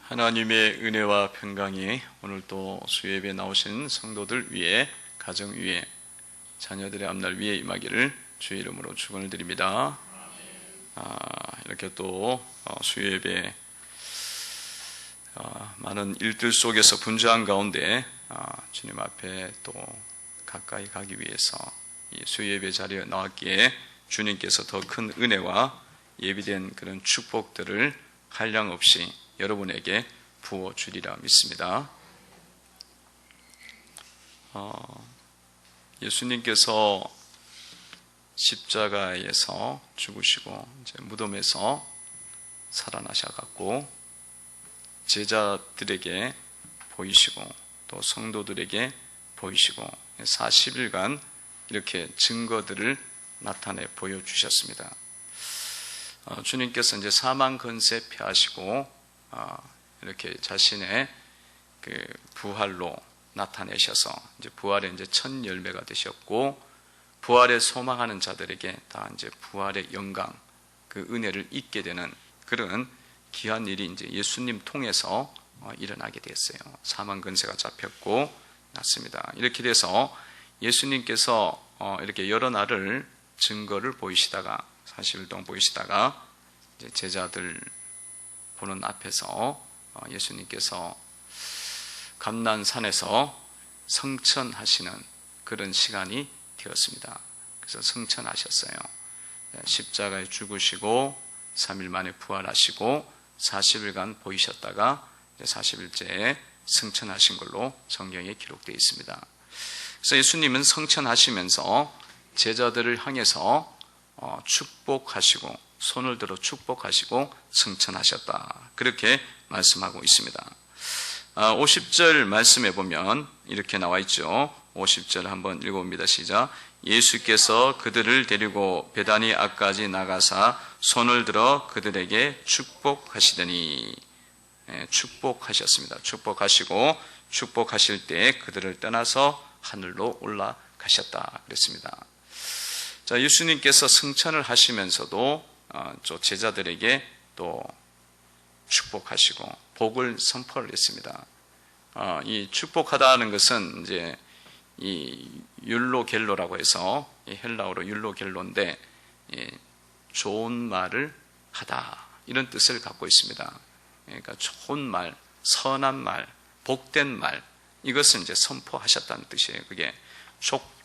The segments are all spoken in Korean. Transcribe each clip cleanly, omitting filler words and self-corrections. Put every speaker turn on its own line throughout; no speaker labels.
하나님의 은혜와 평강이 오늘 또 수요예배에 나오신 성도들 위에, 가정 위에, 자녀들의 앞날 위에 임하기를 주의 이름으로 축원을 드립니다. 이렇게 또 수요예배 많은 일들 속에서 분주한 가운데 주님 앞에 또 가까이 가기 위해서 이 수요예배 자리에 나왔기에 주님께서 더 큰 은혜와 예비된 그런 축복들을 한량없이 여러분에게 부어주리라 믿습니다. 예수님께서 십자가에서 죽으시고 이제 무덤에서 살아나셔갖고 제자들에게 보이시고 또 성도들에게 보이시고 40일간 이렇게 증거들을 나타내 보여주셨습니다. 주님께서 이제 사망 권세 폐하시고 이렇게 자신의 그 부활로 나타내셔서 이제 부활의 이제 첫 열매가 되셨고, 부활에 소망하는 자들에게 다 이제 부활의 영광, 그 은혜를 잊게 되는 그런 귀한 일이 이제 예수님 통해서 일어나게 됐어요. 사망 권세가 잡혔고 났습니다. 이렇게 돼서 예수님께서 이렇게 여러 날을 증거를 보이시다가 40일 동안 보이시다가 이제 제자들 보는 앞에서 예수님께서 감난산에서 성천하시는 그런 시간이 되었습니다. 그래서 성천하셨어요. 십자가에 죽으시고 3일 만에 부활하시고 40일간 보이셨다가 40일째에 성천하신 걸로 성경에 기록되어 있습니다. 그래서 예수님은 성천하시면서 제자들을 향해서 축복하시고 손을 들어 축복하시고 성천하셨다, 그렇게 말씀하고 있습니다. 50절 말씀해 보면 이렇게 나와 있죠. 50절 한번 읽어봅니다. 시작. 예수께서 그들을 데리고 베다니 앞까지 나가사 손을 들어 그들에게 축복하시더니, 축복하셨습니다. 축복하시고 축복하실 때 그들을 떠나서 하늘로 올라가셨다 그랬습니다. 자, 예수님께서 승천을 하시면서도 또 제자들에게 또 축복하시고 복을 선포를 했습니다. 이 축복하다는 것은 이제 이 율로겔로라고 해서 헬라어로 율로겔로인데 좋은 말을 하다, 이런 뜻을 갖고 있습니다. 그러니까 좋은 말, 선한 말, 복된 말, 이것을 이제 선포하셨다는 뜻이에요. 그게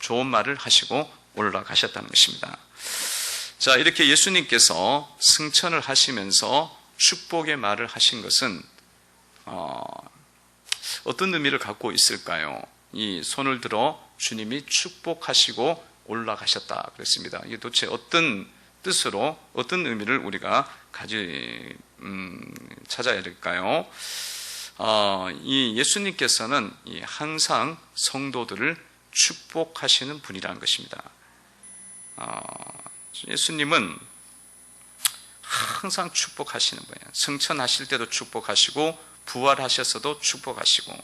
좋은 말을 하시고 올라가셨다는 것입니다. 자, 이렇게 예수님께서 승천을 하시면서 축복의 말을 하신 것은 어떤 의미를 갖고 있을까요? 이 손을 들어 주님이 축복하시고 올라가셨다 그랬습니다. 이게 도대체 어떤 뜻으로, 어떤 의미를 우리가 찾아야 될까요? 이 예수님께서는 항상 성도들을 축복하시는 분이라는 것입니다. 예수님은 항상 축복하시는 거예요. 승천하실 때도 축복하시고 부활하셨어도 축복하시고,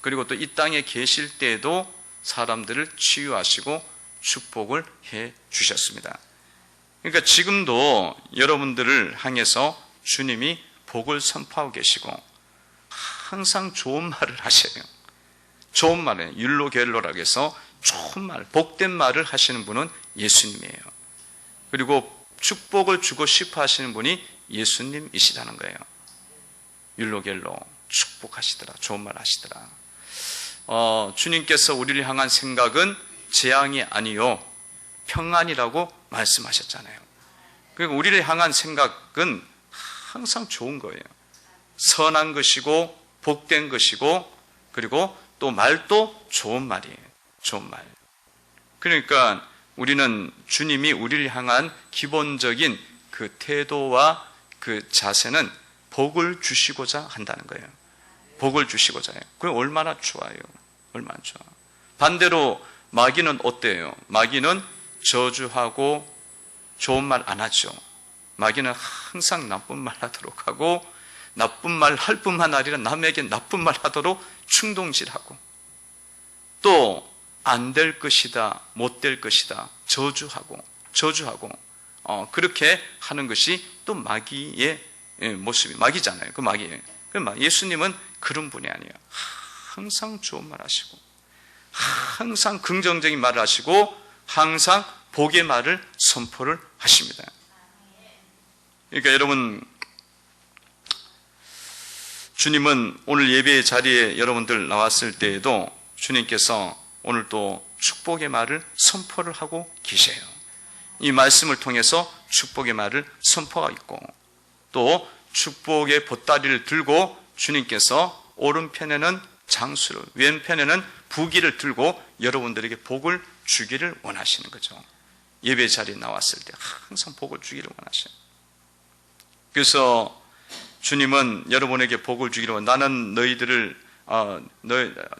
그리고 또 이 땅에 계실 때에도 사람들을 치유하시고 축복을 해 주셨습니다. 그러니까 지금도 여러분들을 향해서 주님이 복을 선포하고 계시고 항상 좋은 말을 하셔요. 좋은 말을, 율로겔로라고 해서 좋은 말, 복된 말을 하시는 분은 예수님이에요. 그리고 축복을 주고 싶어 하시는 분이 예수님이시다는 거예요. 율로겔로, 축복하시더라, 좋은 말 하시더라. 주님께서 우리를 향한 생각은 재앙이 아니요 평안이라고 말씀하셨잖아요. 그리고 우리를 향한 생각은 항상 좋은 거예요. 선한 것이고 복된 것이고, 그리고 또 말도 좋은 말이에요. 좋은 말. 그러니까 우리는 주님이 우리를 향한 기본적인 그 태도와 그 자세는 복을 주시고자 한다는 거예요. 복을 주시고자 해요. 그게 얼마나 좋아요. 얼마나 좋아. 반대로 마귀는 어때요? 마귀는 저주하고 좋은 말 안 하죠. 마귀는 항상 나쁜 말 하도록 하고, 나쁜 말 할 뿐만 아니라 남에게 나쁜 말 하도록 충동질하고, 또 안 될 것이다, 못 될 것이다, 저주하고 그렇게 하는 것이 또 마귀의 모습이, 마귀잖아요. 그 마귀예요. 예수님은 그런 분이 아니에요. 항상 좋은 말 하시고, 항상 긍정적인 말을 하시고, 항상 복의 말을 선포를 하십니다. 그러니까 여러분, 주님은 오늘 예배의 자리에 여러분들 나왔을 때에도 주님께서 오늘 또 축복의 말을 선포를 하고 계세요. 이 말씀을 통해서 축복의 말을 선포하고 있고, 또 축복의 보따리를 들고 주님께서 오른편에는 장수를, 왼편에는 부귀를 들고 여러분들에게 복을 주기를 원하시는 거죠. 예배 자리에 나왔을 때 항상 복을 주기를 원하셔요. 그래서 주님은 여러분에게 복을 주기를 원하시고, 나는 너희들을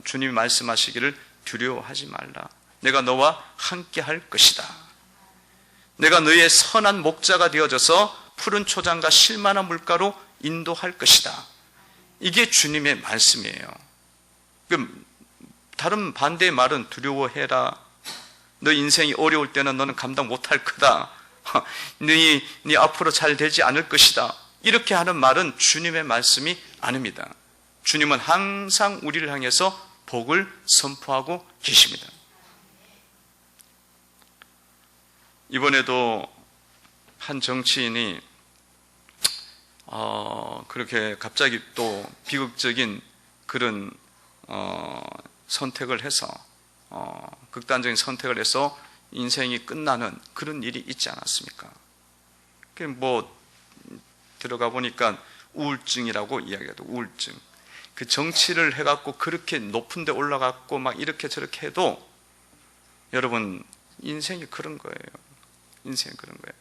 주님이 말씀하시기를 두려워하지 말라. 내가 너와 함께 할 것이다. 내가 너희의 선한 목자가 되어져서 푸른 초장과 실만한 물가로 인도할 것이다. 이게 주님의 말씀이에요. 다른 반대의 말은 두려워해라. 너 인생이 어려울 때는 너는 감당 못할 거다. 네 앞으로 잘 되지 않을 것이다. 이렇게 하는 말은 주님의 말씀이 아닙니다. 주님은 항상 우리를 향해서 복을 선포하고 계십니다. 이번에도 한 정치인이 그렇게 갑자기 또 비극적인 그런 선택을 해서 극단적인 선택을 해서 인생이 끝나는 그런 일이 있지 않았습니까? 들어가 보니까 우울증이라고 이야기하죠. 우울증. 그 정치를 해갖고 그렇게 높은 데 올라갔고 막 이렇게 저렇게 해도 여러분, 인생이 그런 거예요. 인생이 그런 거예요.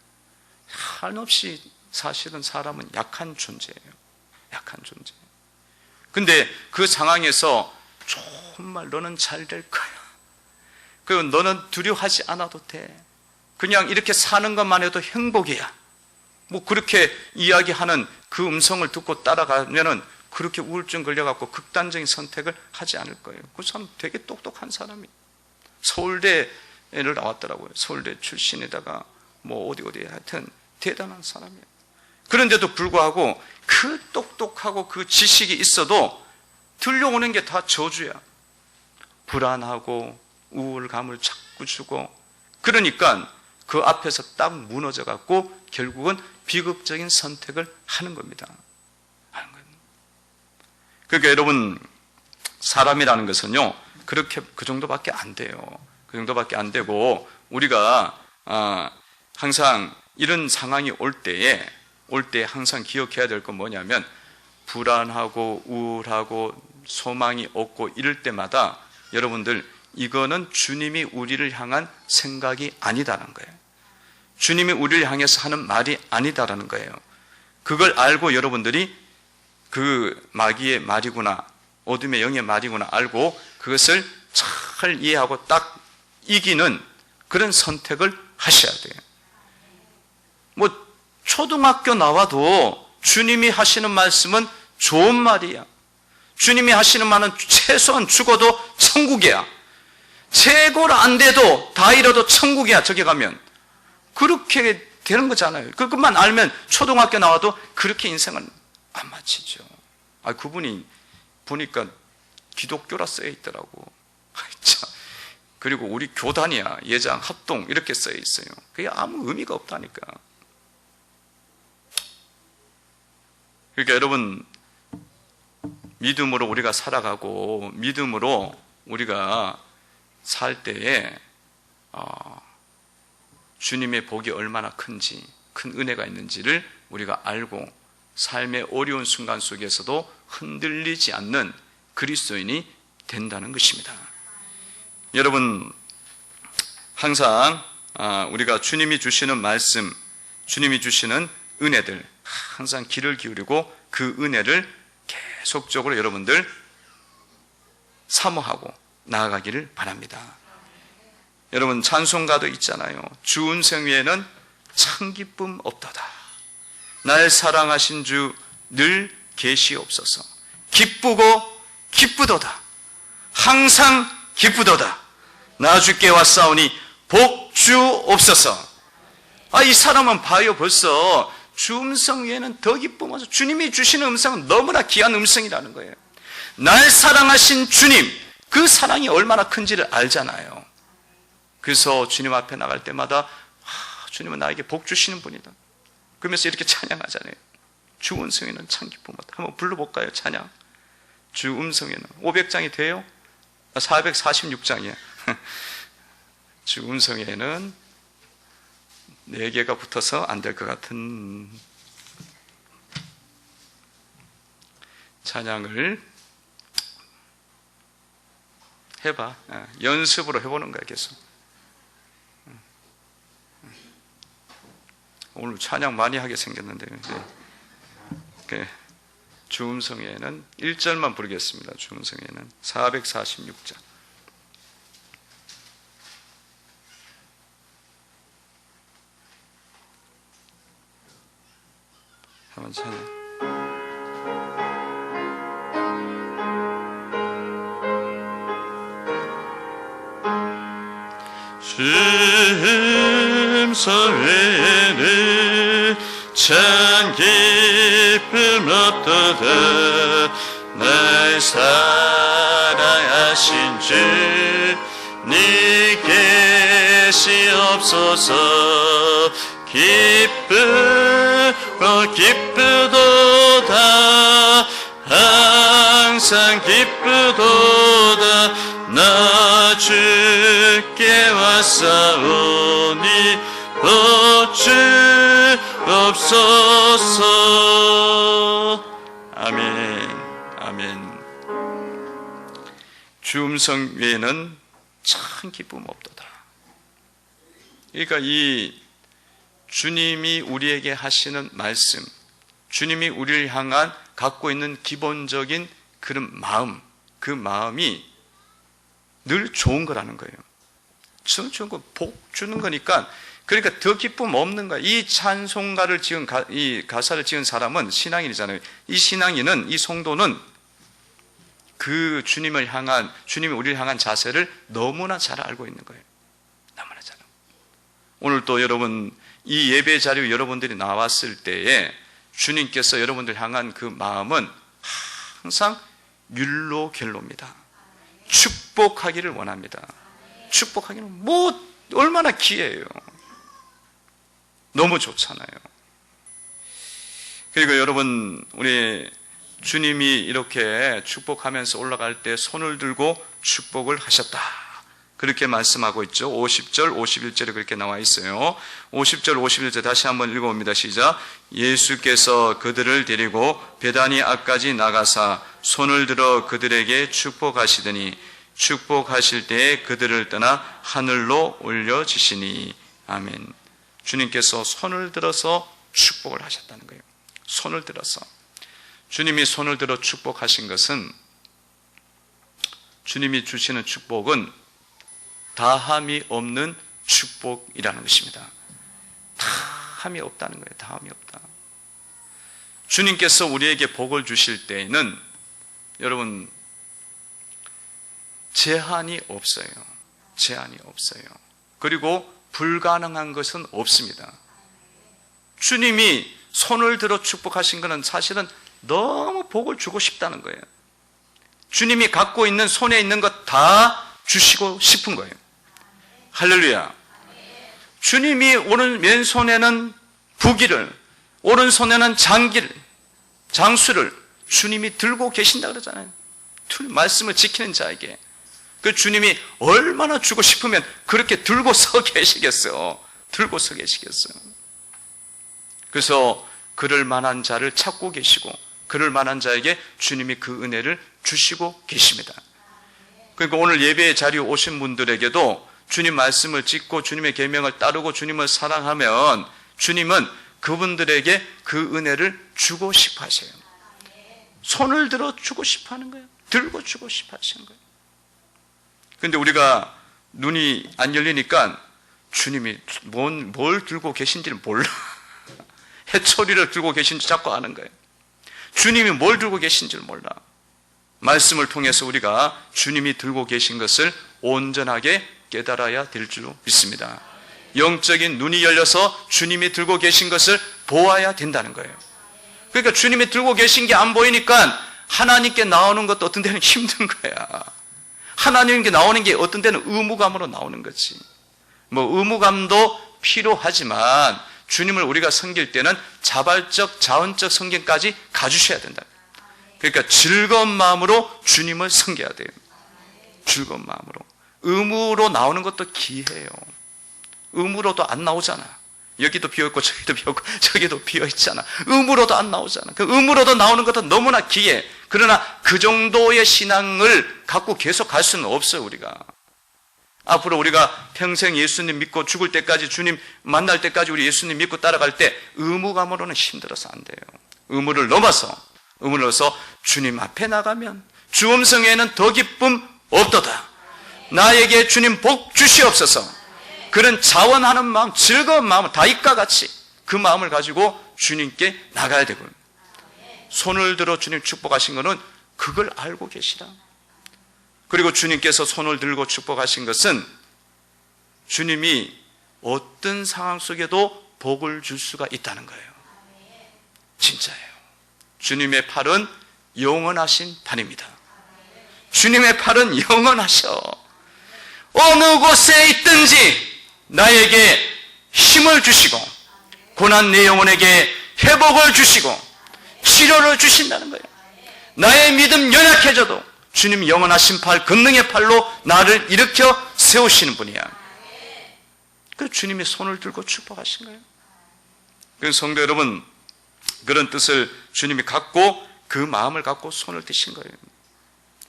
한없이 사실은 사람은 약한 존재예요. 약한 존재. 근데 그 상황에서 정말 너는 잘 될 거야. 그리고 너는 두려워하지 않아도 돼. 그냥 이렇게 사는 것만 해도 행복이야. 그렇게 이야기하는 그 음성을 듣고 따라가면은 그렇게 우울증 걸려갖고 극단적인 선택을 하지 않을 거예요. 그 사람 되게 똑똑한 사람이. 서울대를 나왔더라고요. 서울대 출신에다가 어디 하여튼 대단한 사람이에요. 그런데도 불구하고 그 똑똑하고 그 지식이 있어도 들려오는 게 다 저주야. 불안하고 우울감을 자꾸 주고, 그러니까 그 앞에서 딱 무너져 갖고 결국은 비극적인 선택을 하는 겁니다. 그러니까 여러분, 사람이라는 것은요, 그렇게 그 정도밖에 안 돼요. 그 정도밖에 안 되고, 우리가 항상 이런 상황이 올 때에 항상 기억해야 될 건 뭐냐면, 불안하고 우울하고 소망이 없고 이럴 때마다 여러분들, 이거는 주님이 우리를 향한 생각이 아니다라는 거예요. 주님이 우리를 향해서 하는 말이 아니다라는 거예요. 그걸 알고 여러분들이 그 마귀의 말이구나, 어둠의 영의 말이구나 알고 그것을 잘 이해하고 딱 이기는 그런 선택을 하셔야 돼요. 초등학교 나와도 주님이 하시는 말씀은 좋은 말이야. 주님이 하시는 말은 최소한 죽어도 천국이야. 최고로 안 돼도 다 잃어도 천국이야. 저기 가면 그렇게 되는 거잖아요. 그것만 알면 초등학교 나와도 그렇게 인생은 안 마치죠. 그분이 보니까 기독교라 쓰여 있더라고. 그리고 우리 교단이야, 예장, 합동 이렇게 쓰여 있어요. 그게 아무 의미가 없다니까. 그러니까 여러분, 믿음으로 우리가 살아가고 믿음으로 우리가 살 때에 주님의 복이 얼마나 큰지, 큰 은혜가 있는지를 우리가 알고 삶의 어려운 순간 속에서도 흔들리지 않는 그리스도인이 된다는 것입니다. 여러분, 항상 우리가 주님이 주시는 말씀, 주님이 주시는 은혜들 항상 귀를 기울이고 그 은혜를 계속적으로 여러분들 사모하고 나아가기를 바랍니다. 여러분, 찬송가도 있잖아요. 주 운생 위에는 참 기쁨 없도다. 날 사랑하신 주 늘 계시옵소서. 기쁘고 기쁘도다. 항상 기쁘도다. 나 주께 왔사오니 복 주옵소서. 이 사람은 봐요, 벌써 주 음성 외에는 더 기쁨 없어. 주님이 주시는 음성은 너무나 귀한 음성이라는 거예요. 날 사랑하신 주님, 그 사랑이 얼마나 큰지를 알잖아요. 그래서 주님 앞에 나갈 때마다 주님은 나에게 복 주시는 분이다. 그러면서 이렇게 찬양하잖아요. 주 음성에는 참 기쁨 없다. 한번 불러볼까요? 찬양. 주 음성에는 500장이 돼요? 446장이에요. 주 음성에는 4개가 붙어서 안 될 것 같은 찬양을 해봐. 연습으로 해보는 거야, 계속. 오늘 찬양 많이 하게 생겼는데요. 주 음성에는 1절만 부르겠습니다. 주 음성에는 446장. 한번 찬양. 주 음성에는 참 기쁨 없도다. 날 사랑하신 주 니 계시옵소서. 기쁘도다. 항상 기쁘도다. 나 주께 왔사오니 주옵소서. 아멘. 아멘. 주 음성 외에는 참 기쁨 없도다. 그러니까 이 주님이 우리에게 하시는 말씀, 주님이 우리를 향한 갖고 있는 기본적인 그런 마음, 그 마음이 늘 좋은 거라는 거예요. 좋은 거, 복 주는 거니까. 그러니까 더 기쁨 없는 거야. 이 찬송가를 지은 이 가사를 지은 사람은 신앙인이잖아요. 이 신앙인은, 이 성도는 그 주님이 우리를 향한 자세를 너무나 잘 알고 있는 거예요. 너무나 잘. 오늘 또 여러분 이 예배 자료 여러분들이 나왔을 때에 주님께서 여러분들 향한 그 마음은 항상 율로겔로입니다. 축복하기를 원합니다. 축복하기는 얼마나 기회예요. 너무 좋잖아요. 그리고 여러분, 우리 주님이 이렇게 축복하면서 올라갈 때 손을 들고 축복을 하셨다. 그렇게 말씀하고 있죠. 50절, 51절에 그렇게 나와 있어요. 50절, 51절 다시 한번 읽어봅니다. 시작. 예수께서 그들을 데리고 베다니 앞까지 나가사 손을 들어 그들에게 축복하시더니 축복하실 때에 그들을 떠나 하늘로 올려지시니. 아멘. 주님께서 손을 들어서 축복을 하셨다는 거예요. 손을 들어서. 주님이 손을 들어 축복하신 것은, 주님이 주시는 축복은 다함이 없는 축복이라는 것입니다. 다함이 없다는 거예요. 다함이 없다. 주님께서 우리에게 복을 주실 때에는 여러분 제한이 없어요. 제한이 없어요. 그리고 불가능한 것은 없습니다. 주님이 손을 들어 축복하신 것은 사실은 너무 복을 주고 싶다는 거예요. 주님이 갖고 있는 손에 있는 것 다 주시고 싶은 거예요. 할렐루야. 주님이 왼손에는 부기를, 오른손에는 장수를 주님이 들고 계신다 그러잖아요. 말씀을 지키는 자에게. 그 주님이 얼마나 주고 싶으면 그렇게 들고 서 계시겠어요. 들고 서 계시겠어요. 그래서 그럴 만한 자를 찾고 계시고, 그럴 만한 자에게 주님이 그 은혜를 주시고 계십니다. 그러니까 오늘 예배의 자리에 오신 분들에게도 주님 말씀을 짓고 주님의 계명을 따르고 주님을 사랑하면 주님은 그분들에게 그 은혜를 주고 싶어 하세요. 손을 들어 주고 싶어 하는 거예요. 들고 주고 싶어 하시는 거예요. 그런데 우리가 눈이 안 열리니까 주님이 뭘 들고 계신지를 몰라. 해초리를 들고 계신지 자꾸 아는 거예요. 주님이 뭘 들고 계신지를 몰라. 말씀을 통해서 우리가 주님이 들고 계신 것을 온전하게 깨달아야 될 줄 믿습니다. 영적인 눈이 열려서 주님이 들고 계신 것을 보아야 된다는 거예요. 그러니까 주님이 들고 계신 게 안 보이니까 하나님께 나오는 것도 어떤 때는 힘든 거야. 하나님께 나오는 게 어떤 때는 의무감으로 나오는 거지. 뭐 의무감도 필요하지만 주님을 우리가 섬길 때는 자발적, 자원적 섬김까지 가주셔야 된다. 그러니까 즐거운 마음으로 주님을 섬겨야 돼요. 즐거운 마음으로. 의무로 나오는 것도 기해요. 의무로도 안 나오잖아. 여기도 비어있고 저기도 비어있고 저기도 비어있잖아. 의무로도 안 나오잖아. 그 의무로도 나오는 것도 너무나 기해. 그러나 그 정도의 신앙을 갖고 계속 갈 수는 없어요, 우리가. 앞으로 우리가 평생 예수님 믿고 죽을 때까지, 주님 만날 때까지 우리 예수님 믿고 따라갈 때 의무감으로는 힘들어서 안 돼요. 의무를 넘어서 주님 앞에 나가면 주 음성에는 더 기쁨 없도다. 나에게 주님 복 주시옵소서. 그런 자원하는 마음, 즐거운 마음을 다윗과 같이 그 마음을 가지고 주님께 나가야 되고요. 손을 들어 주님 축복하신 것은 그걸 알고 계시라. 그리고 주님께서 손을 들고 축복하신 것은 주님이 어떤 상황 속에도 복을 줄 수가 있다는 거예요. 진짜예요. 주님의 팔은 영원하신 팔입니다. 주님의 팔은 영원하셔. 어느 곳에 있든지 나에게 힘을 주시고 고난 내 영혼에게 회복을 주시고 치료를 주신다는 거예요. 나의 믿음 연약해져도 주님 영원하신 팔, 권능의 팔로 나를 일으켜 세우시는 분이야. 그래서 주님의 손을 들고 축복하신 거예요. 그래서 성도 여러분, 그런 뜻을 주님이 갖고 그 마음을 갖고 손을 드신 거예요.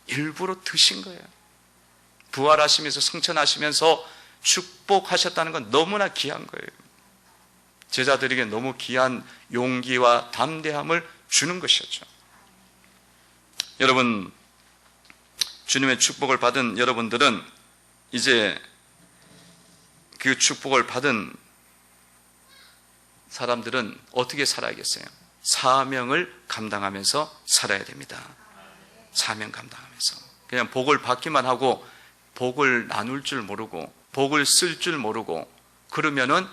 일부러 드신 거예요. 부활하시면서 성천하시면서 축복하셨다는 건 너무나 귀한 거예요. 제자들에게 너무 귀한 용기와 담대함을 주는 것이었죠. 여러분, 주님의 축복을 받은 여러분들은 이제 그 축복을 받은 사람들은 어떻게 살아야겠어요? 사명을 감당하면서 살아야 됩니다. 사명 감당하면서. 그냥 복을 받기만 하고 복을 나눌 줄 모르고 복을 쓸 줄 모르고 그러면은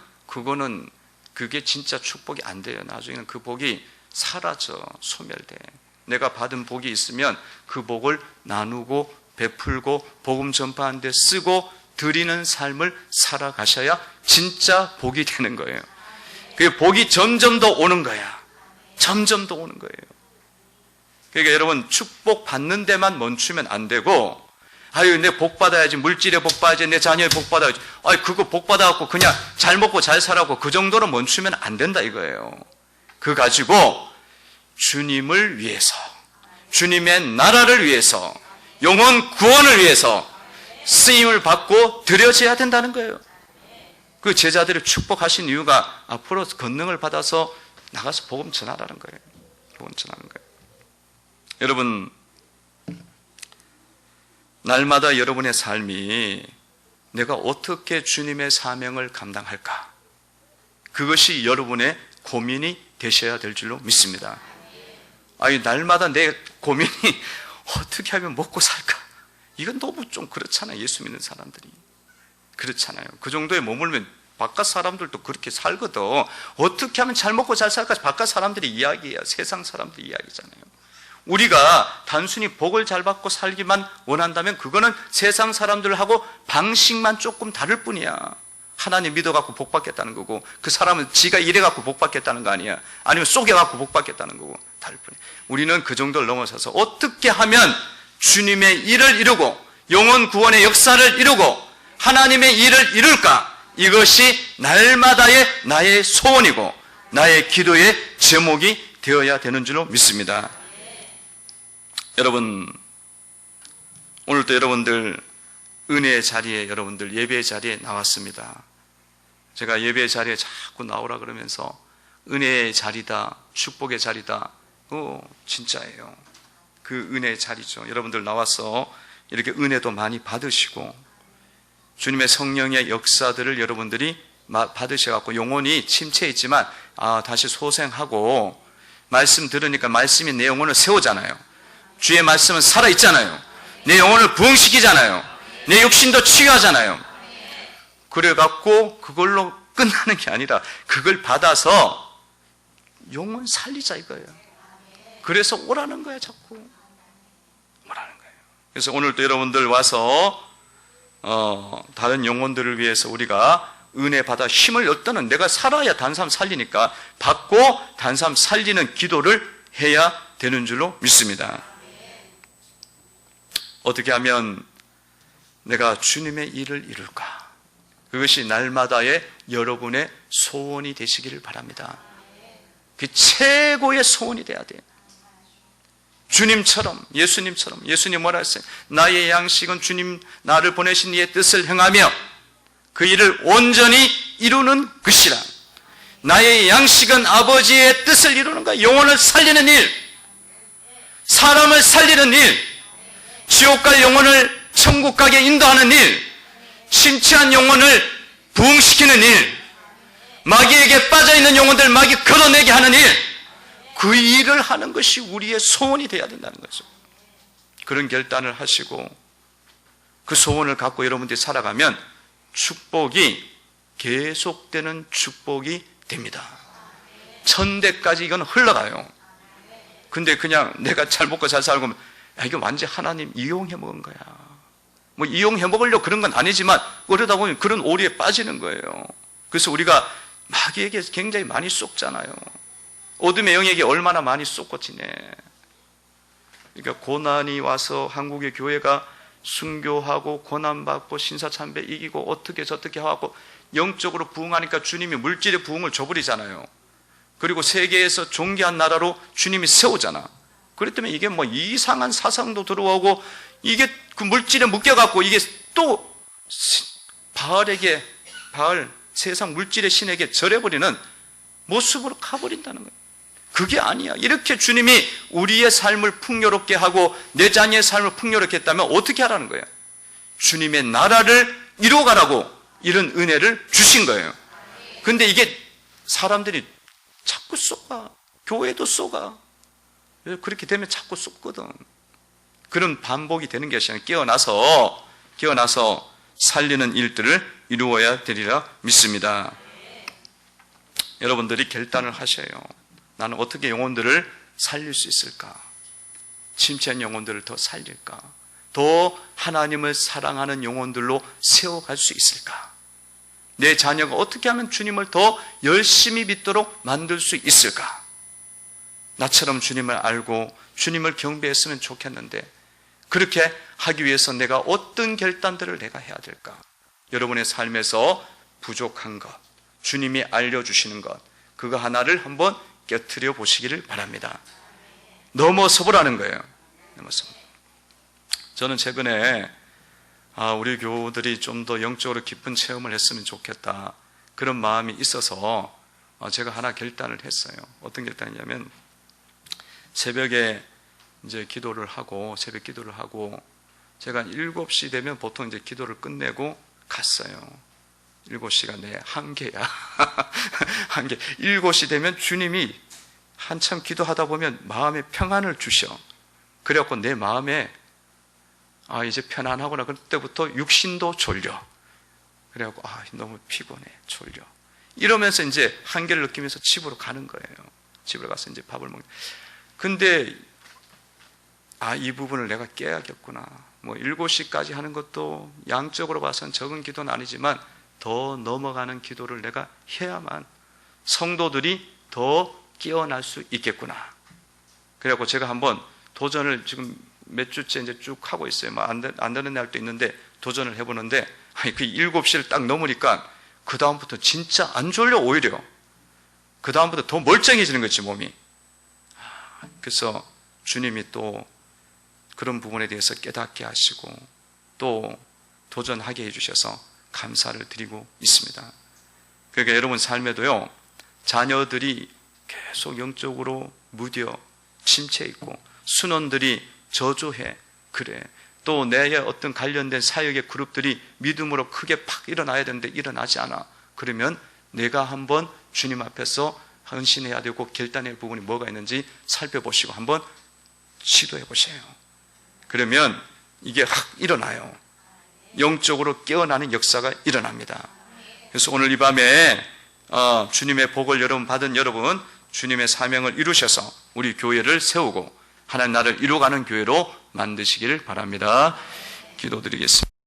그게 진짜 축복이 안 돼요. 나중에는 그 복이 사라져, 소멸돼. 내가 받은 복이 있으면 그 복을 나누고 베풀고 복음 전파하는 데 쓰고 드리는 삶을 살아가셔야 진짜 복이 되는 거예요. 그 복이 점점 더 오는 거야. 점점 더 오는 거예요. 그러니까 여러분, 축복 받는 데만 멈추면 안 되고, 내 복 받아야지, 물질에 복 받아야지, 내 자녀의 복 받아야지, 그거 복 받아갖고 그냥 잘 먹고 잘 살라고 그 정도로 멈추면 안 된다 이거예요. 그 가지고 주님을 위해서, 주님의 나라를 위해서, 영혼 구원을 위해서 쓰임을 받고 드려져야 된다는 거예요. 그 제자들을 축복하신 이유가 앞으로 권능을 받아서 나가서 복음 전하라는 거예요. 복음 전하는 거예요. 여러분, 날마다 여러분의 삶이 내가 어떻게 주님의 사명을 감당할까? 그것이 여러분의 고민이 되셔야 될 줄로 믿습니다. 날마다 내 고민이 어떻게 하면 먹고 살까? 이건 너무 좀 그렇잖아요. 예수 믿는 사람들이. 그렇잖아요. 그 정도에 머물면 바깥 사람들도 그렇게 살거든. 어떻게 하면 잘 먹고 잘 살까? 바깥 사람들이 이야기예요. 세상 사람들이 이야기잖아요. 우리가 단순히 복을 잘 받고 살기만 원한다면 그거는 세상 사람들하고 방식만 조금 다를 뿐이야. 하나님 믿어갖고 복 받겠다는 거고, 그 사람은 지가 이래갖고 복 받겠다는 거 아니야. 아니면 속여갖고 복 받겠다는 거고, 다를 뿐이야. 우리는 그 정도를 넘어서서 어떻게 하면 주님의 일을 이루고 영혼 구원의 역사를 이루고 하나님의 일을 이룰까? 이것이 날마다의 나의 소원이고 나의 기도의 제목이 되어야 되는 줄로 믿습니다. 여러분, 오늘도 여러분들 은혜의 자리에, 여러분들 예배의 자리에 나왔습니다. 제가 예배의 자리에 자꾸 나오라 그러면서 은혜의 자리다, 축복의 자리다, 진짜예요. 그 은혜의 자리죠. 여러분들 나와서 이렇게 은혜도 많이 받으시고 주님의 성령의 역사들을 여러분들이 받으셔갖고 영혼이 침체해 있지만 다시 소생하고, 말씀 들으니까 말씀이 내 영혼을 세우잖아요. 주의 말씀은 살아있잖아요. 내 영혼을 부흥시키잖아요. 내 육신도 치유하잖아요. 그래갖고 그걸로 끝나는 게 아니라 그걸 받아서 영혼 살리자 이거예요. 그래서 오라는 거예요. 자꾸 오라는 거예요. 그래서 오늘도 여러분들 와서 다른 영혼들을 위해서 우리가 은혜 받아 힘을 얻는, 내가 살아야 다른 사람 살리니까 받고 다른 사람 살리는 기도를 해야 되는 줄로 믿습니다. 어떻게 하면 내가 주님의 일을 이룰까? 그것이 날마다의 여러분의 소원이 되시기를 바랍니다. 그 최고의 소원이 돼야 돼요. 주님처럼, 예수님처럼. 예수님 뭐라 했어요? 나의 양식은 주님 나를 보내신 이의 뜻을 행하며 그 일을 온전히 이루는 것이라. 나의 양식은 아버지의 뜻을 이루는 거야. 영혼을 살리는 일, 사람을 살리는 일, 지옥 갈 영혼을 천국 가게 인도하는 일, 심취한 영혼을 부흥시키는 일, 마귀에게 빠져있는 영혼들 마귀 걸어내게 하는 일, 그 일을 하는 것이 우리의 소원이 되어야 된다는 거죠. 그런 결단을 하시고 그 소원을 갖고 여러분들이 살아가면 축복이 계속되는 축복이 됩니다. 천대까지 이건 흘러가요. 근데 그냥 내가 잘 먹고 잘 살고 이거 완전 하나님 이용해 먹은 거야. 뭐 이용해 먹으려고 그런 건 아니지만 그러다 보면 그런 오리에 빠지는 거예요. 그래서 우리가 마귀에게 굉장히 많이 속잖아요. 어둠의 영에게 얼마나 많이 쏟고 지내. 그러니까 고난이 와서 한국의 교회가 순교하고 고난받고 신사참배 이기고 어떻게 저떻게 하고 영적으로 부흥하니까 주님이 물질의 부흥을 줘버리잖아요. 그리고 세계에서 존귀한 나라로 주님이 세우잖아. 그렇기 때문에 이게 뭐 이상한 사상도 들어오고 이게 그 물질에 묶여갖고 이게 또 바알 세상 물질의 신에게 절해버리는 모습으로 가버린다는 거예요. 그게 아니야. 이렇게 주님이 우리의 삶을 풍요롭게 하고 내 자녀의 삶을 풍요롭게 했다면 어떻게 하라는 거예요? 주님의 나라를 이루어가라고 이런 은혜를 주신 거예요. 근데 이게 사람들이 자꾸 쏘가. 교회도 쏘가. 그렇게 되면 자꾸 쏘거든. 그런 반복이 되는 것이 아니라 깨어나서 살리는 일들을 이루어야 되리라 믿습니다. 여러분들이 결단을 하셔요. 나는 어떻게 영혼들을 살릴 수 있을까? 침체한 영혼들을 더 살릴까? 더 하나님을 사랑하는 영혼들로 세워갈 수 있을까? 내 자녀가 어떻게 하면 주님을 더 열심히 믿도록 만들 수 있을까? 나처럼 주님을 알고 주님을 경배했으면 좋겠는데 그렇게 하기 위해서 내가 어떤 결단들을 내가 해야 될까? 여러분의 삶에서 부족한 것, 주님이 알려주시는 것, 그거 하나를 한번 깨트려 보시기를 바랍니다. 넘어서 보라는 거예요. 넘어서. 저는 최근에 우리 교우들이 좀 더 영적으로 깊은 체험을 했으면 좋겠다 그런 마음이 있어서 제가 하나 결단을 했어요. 어떤 결단이냐면 새벽에 이제 기도를 하고 새벽 기도를 하고 제가 7시 되면 보통 이제 기도를 끝내고 갔어요. 7시가 내 한계야. 한계. 7시 되면 주님이 한참 기도하다 보면 마음에 평안을 주셔. 그래갖고 내 마음에 이제 편안하구나. 그때부터 육신도 졸려. 그래갖고 너무 피곤해. 졸려. 이러면서 이제 한계를 느끼면서 집으로 가는 거예요. 집으로 가서 이제 밥을 먹는. 근데 이 부분을 내가 깨야겠구나. 뭐 7시까지 하는 것도 양적으로 봐서는 적은 기도는 아니지만 더 넘어가는 기도를 내가 해야만 성도들이 더 깨어날 수 있겠구나. 그래갖고 제가 한번 도전을 지금 몇 주째 이제 쭉 하고 있어요. 뭐 안 되는 날도 있는데 도전을 해보는데 그 7시를 딱 넘으니까 그 다음부터 진짜 안 졸려. 오히려 그 다음부터 더 멀쩡해지는 거지 몸이. 그래서 주님이 또 그런 부분에 대해서 깨닫게 하시고 또 도전하게 해주셔서 감사를 드리고 있습니다. 그러니까 여러분 삶에도요, 자녀들이 계속 영적으로 무뎌 침체 있고 순원들이 저조해. 그래. 또 내 어떤 관련된 사역의 그룹들이 믿음으로 크게 팍 일어나야 되는데 일어나지 않아. 그러면 내가 한번 주님 앞에서 헌신해야 되고 결단할 부분이 뭐가 있는지 살펴보시고 한번 시도해 보세요. 그러면 이게 확 일어나요. 영적으로 깨어나는 역사가 일어납니다. 그래서 오늘 이 밤에 주님의 복을 여러분 받은 여러분 주님의 사명을 이루셔서 우리 교회를 세우고 하나님 나라를 이루어가는 교회로 만드시기를 바랍니다. 기도드리겠습니다.